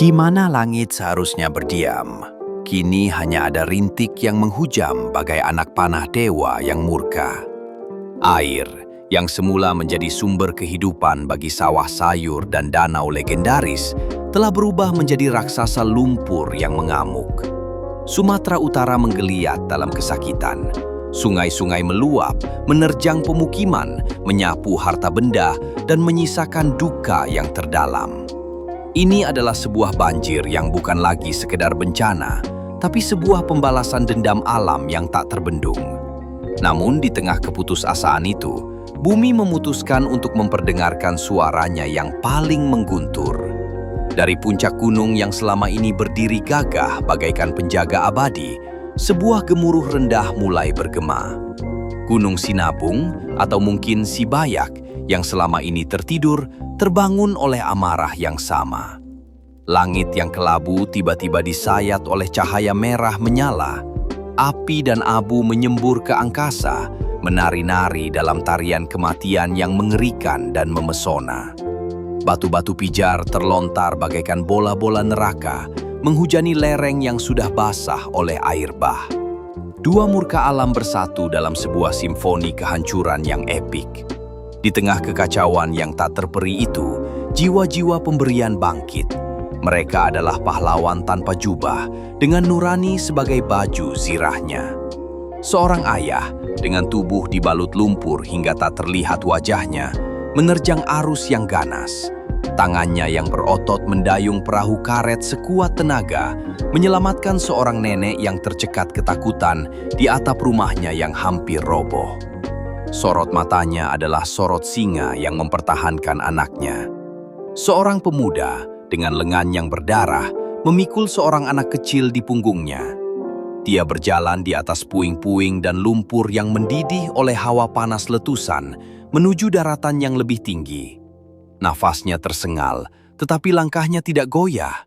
Di mana langit seharusnya berdiam, kini hanya ada rintik yang menghujam bagai anak panah dewa yang murka. Air, yang semula menjadi sumber kehidupan bagi sawah sayur dan danau legendaris, telah berubah menjadi raksasa lumpur yang mengamuk. Sumatera Utara menggeliat dalam kesakitan. Sungai-sungai meluap, menerjang pemukiman, menyapu harta benda, dan menyisakan duka yang terdalam. Ini adalah sebuah banjir yang bukan lagi sekedar bencana, tapi sebuah pembalasan dendam alam yang tak terbendung. Namun di tengah keputusasaan itu, bumi memutuskan untuk memperdengarkan suaranya yang paling mengguntur. Dari puncak gunung yang selama ini berdiri gagah bagaikan penjaga abadi, sebuah gemuruh rendah mulai bergema. Gunung Sinabung, atau mungkin Sibayak, yang selama ini tertidur, terbangun oleh amarah yang sama. Langit yang kelabu tiba-tiba disayat oleh cahaya merah menyala. Api dan abu menyembur ke angkasa, menari-nari dalam tarian kematian yang mengerikan dan memesona. Batu-batu pijar terlontar bagaikan bola-bola neraka, menghujani lereng yang sudah basah oleh air bah. Dua murka alam bersatu dalam sebuah simfoni kehancuran yang epik. Di tengah kekacauan yang tak terperi itu, jiwa-jiwa pemberian bangkit. Mereka adalah pahlawan tanpa jubah, dengan nurani sebagai baju zirahnya. Seorang ayah, dengan tubuh dibalut lumpur hingga tak terlihat wajahnya, menerjang arus yang ganas. Tangannya yang berotot mendayung perahu karet sekuat tenaga, menyelamatkan seorang nenek yang tercekat ketakutan di atap rumahnya yang hampir roboh. Sorot matanya adalah sorot singa yang mempertahankan anaknya. Seorang pemuda dengan lengan yang berdarah memikul seorang anak kecil di punggungnya. Dia berjalan di atas puing-puing dan lumpur yang mendidih oleh hawa panas letusan menuju daratan yang lebih tinggi. Nafasnya tersengal, tetapi langkahnya tidak goyah.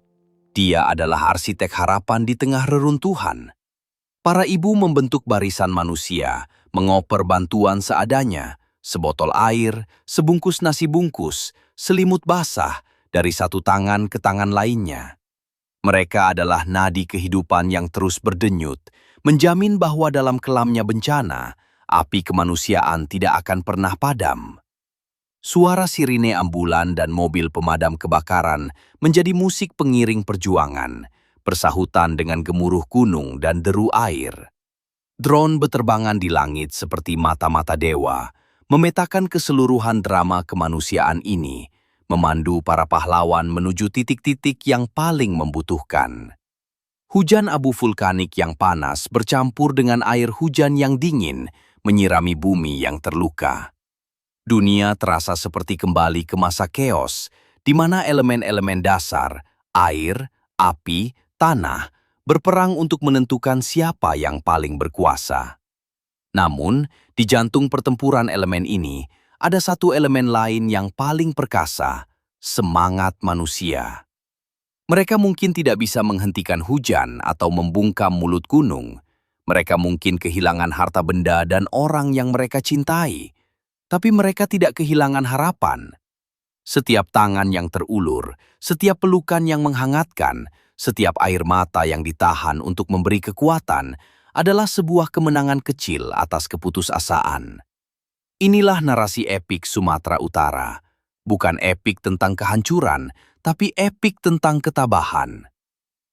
Dia adalah arsitek harapan di tengah reruntuhan. Para ibu membentuk barisan manusia, mengoper bantuan seadanya, sebotol air, sebungkus nasi bungkus, selimut basah, dari satu tangan ke tangan lainnya. Mereka adalah nadi kehidupan yang terus berdenyut, menjamin bahwa dalam kelamnya bencana, api kemanusiaan tidak akan pernah padam. Suara sirine ambulan dan mobil pemadam kebakaran menjadi musik pengiring perjuangan, bersahutan dengan gemuruh gunung dan deru air. Drone beterbangan di langit seperti mata-mata dewa, memetakan keseluruhan drama kemanusiaan ini, memandu para pahlawan menuju titik-titik yang paling membutuhkan. Hujan abu vulkanik yang panas bercampur dengan air hujan yang dingin, menyirami bumi yang terluka. Dunia terasa seperti kembali ke masa keos, di mana elemen-elemen dasar, air, api, tanah, berperang untuk menentukan siapa yang paling berkuasa. Namun, di jantung pertempuran elemen ini, ada satu elemen lain yang paling perkasa, semangat manusia. Mereka mungkin tidak bisa menghentikan hujan atau membungkam mulut gunung. Mereka mungkin kehilangan harta benda dan orang yang mereka cintai. Tapi mereka tidak kehilangan harapan. Setiap tangan yang terulur, setiap pelukan yang menghangatkan, setiap air mata yang ditahan untuk memberi kekuatan adalah sebuah kemenangan kecil atas keputusasaan. Inilah narasi epik Sumatera Utara. Bukan epik tentang kehancuran, tapi epik tentang ketabahan.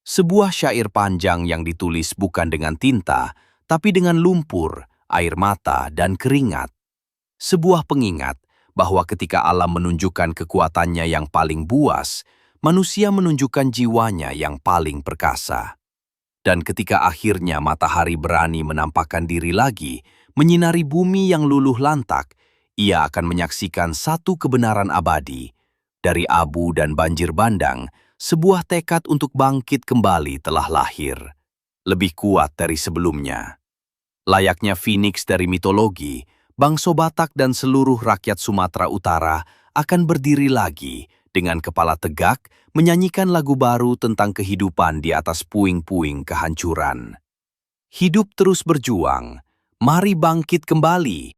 Sebuah syair panjang yang ditulis bukan dengan tinta, tapi dengan lumpur, air mata, dan keringat. Sebuah pengingat bahwa ketika alam menunjukkan kekuatannya yang paling buas, manusia menunjukkan jiwanya yang paling perkasa. Dan ketika akhirnya matahari berani menampakkan diri lagi, menyinari bumi yang luluh lantak, ia akan menyaksikan satu kebenaran abadi. Dari abu dan banjir bandang, sebuah tekad untuk bangkit kembali telah lahir. Lebih kuat dari sebelumnya. Layaknya Phoenix dari mitologi, Bangsa Batak dan seluruh rakyat Sumatera Utara akan berdiri lagi dengan kepala tegak menyanyikan lagu baru tentang kehidupan di atas puing-puing kehancuran. Hidup terus berjuang, mari bangkit kembali.